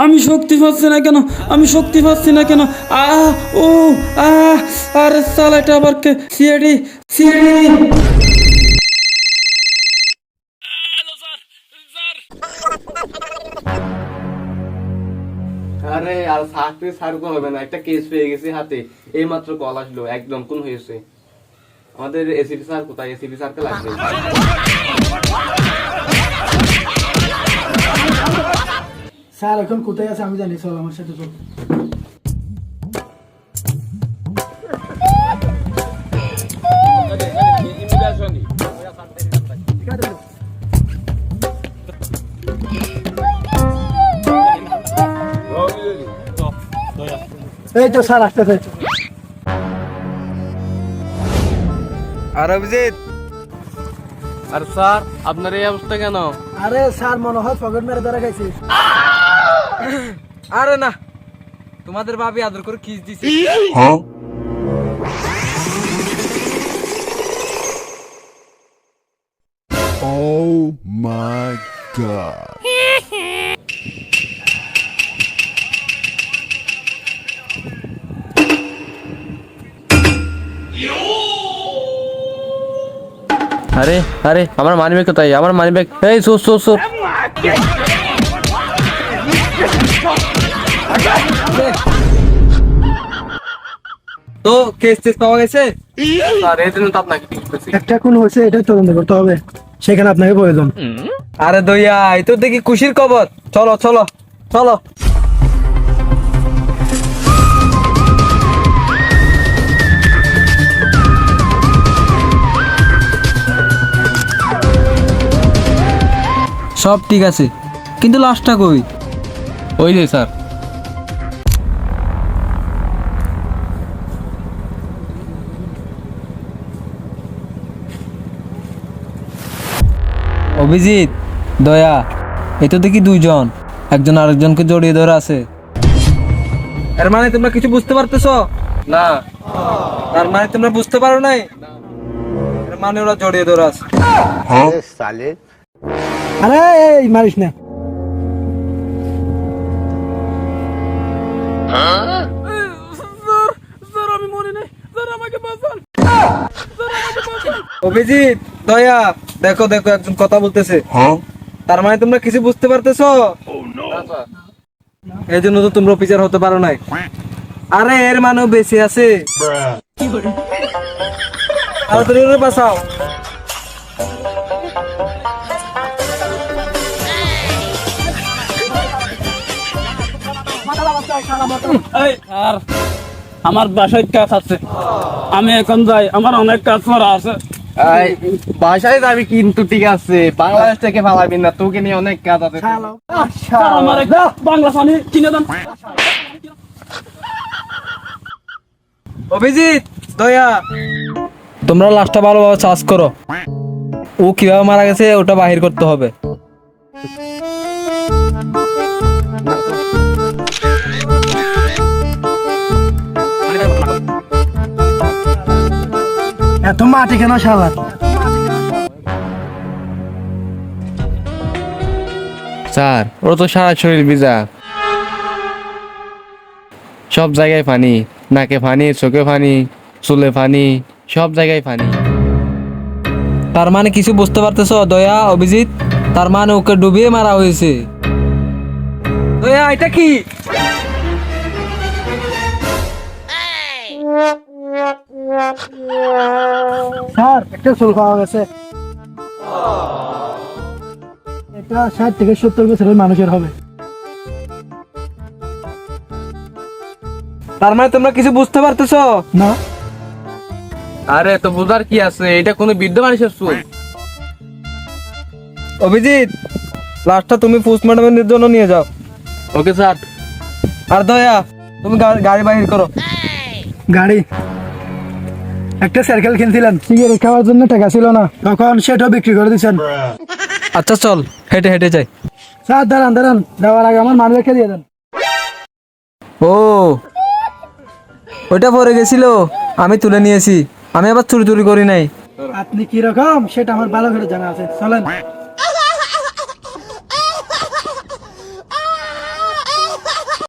আমি শক্তি পাচ্ছি না কেন, আমি শক্তি পাচ্ছি না কেন? আহ ও আহ আরে সালা, এটা আবার কে? CID, CID. আরে আর সাথে সার কো হবে না, একটা কেস পেয়ে গেছি হাতে, এই মাত্র কল আসলো, একদম কোন হয়েছে। আমাদের এসিপি স্যার কোথায়? এসিপি স্যারকে লাগবে। স্যার এখন কোথায় আছে আমি জানি, চল আমার সাথে চল। এই তো স্যার আসতেছে। আর অভিজিৎ, আর স্যার আপনার এই অবস্থা কেন? আরে স্যার মনে হয় পকেট মেরে ধরা খাইছিস। আরে না, তোমাদের ভাবি আদর করে কিস দিছে। Oh my god. আরে আরে আমার মানি ব্যাগ কোথায়? আমার মানি ব্যাগ, এই সোর সোর সোর। তো কেস টেস পাওয়া গেছে? স্যার এই জন্য তো আপনাকে টিকিট পেয়েছি। একটা কোন হয়েছে এটা তদন্ত করতে হবে, সেখানে আপনাকে প্রয়োজন। আরে দইয়া, এই তো দেখি খুশির খবর। চলো চলো চলো। সব ঠিক আছে, কিন্তু লাস্টটা কই? ওই যে স্যার। অভিজিৎ, দয়া, এই তো দেখি দুইজন, একজন আরেকজনকে জড়িয়ে ধরে আছে। এর মানে তোমরা কিছু বুঝতে পারতেছো না। তার মানে তোমরা বুঝতে পারো নাই? এর মানে ওরা জড়িয়ে ধরে আছে। আরে এই মারিস না। অভিজিৎ, দয়া, দেখো দেখো একজন কথা বলতেছে। তার মানে তোমরা কিছু বুঝতে পারতেছো? এই জন্য তো তোমরা অফিসার হতে পারো নাই। আরে এর মানেও বেশি আছে। তাড়াতাড়ি ওরে বাঁচাও। আর আমার বাসায় কাজ আছে, আমি এখন যাই, আমার অনেক কাজ করা আছে। বাসায় যাবি কিন্তু ঠিক আছে, বাংলাদেশ থেকে পালাবি না, তোকে নিয়ে অনেক কাজ আছে। স্যার, আমার একটা বাংলা পানি কিনে দেন। অভিজিৎ, দয়া, তোমরা লাস্টটা ভালোভাবে চার্জ করো। ও কিভাবে মারা গেছে ওটা বাহির করতে হবে। এত মাটি কেন শালার? স্যার ওর তো সারা শরীর ভিজা, সব জায়গায় পানি, নাকে পানি, চোখে পানি, চুলে পানি, সব জায়গায় পানি। তার মানে কিছু বুঝতে পারতেছো দয়া, অভিজিৎ? তার মানে ওকে ডুবিয়ে মারা হয়েছে। দয়া, এটা কি? স্যার একটা চুল পাওয়া গেছে। এটা 60 থেকে 70 বছরের মানুষের হবে। তার মানে তোমরা কিছু বুঝতে পারতেছো না। আরে তো বুঝার কি আছে, এটা কোনো বৃদ্ধ মানুষের চুল। অভিজিৎ, লাস্টটা তুমি পোস্টমর্টমের জন্য নিয়ে যাও। Okay sir. আর দয়া, তুমি গাড়ি বাহির করো। গাড়ি, একটা সাইকেল কিনছিলেন, সিগারেট খাওয়ার জন্য টাকা ছিল না, তখন সেটাও বিক্রি করে দিচ্ছেন। আচ্ছা চল, হেঁটে হেঁটে যাই। স্যার দাঁড়ান দাঁড়ান, দেওয়ার আগে আমার মানি রেখে দিয়ে দেন। ও, ওইটা পরে গেছিল, আমি তুলে নিয়েছি। আমি আবার চুরি টুরি করি নাই। আপনি কি রকম সেটা আমার ভালো করে জানা আছে, চলেন।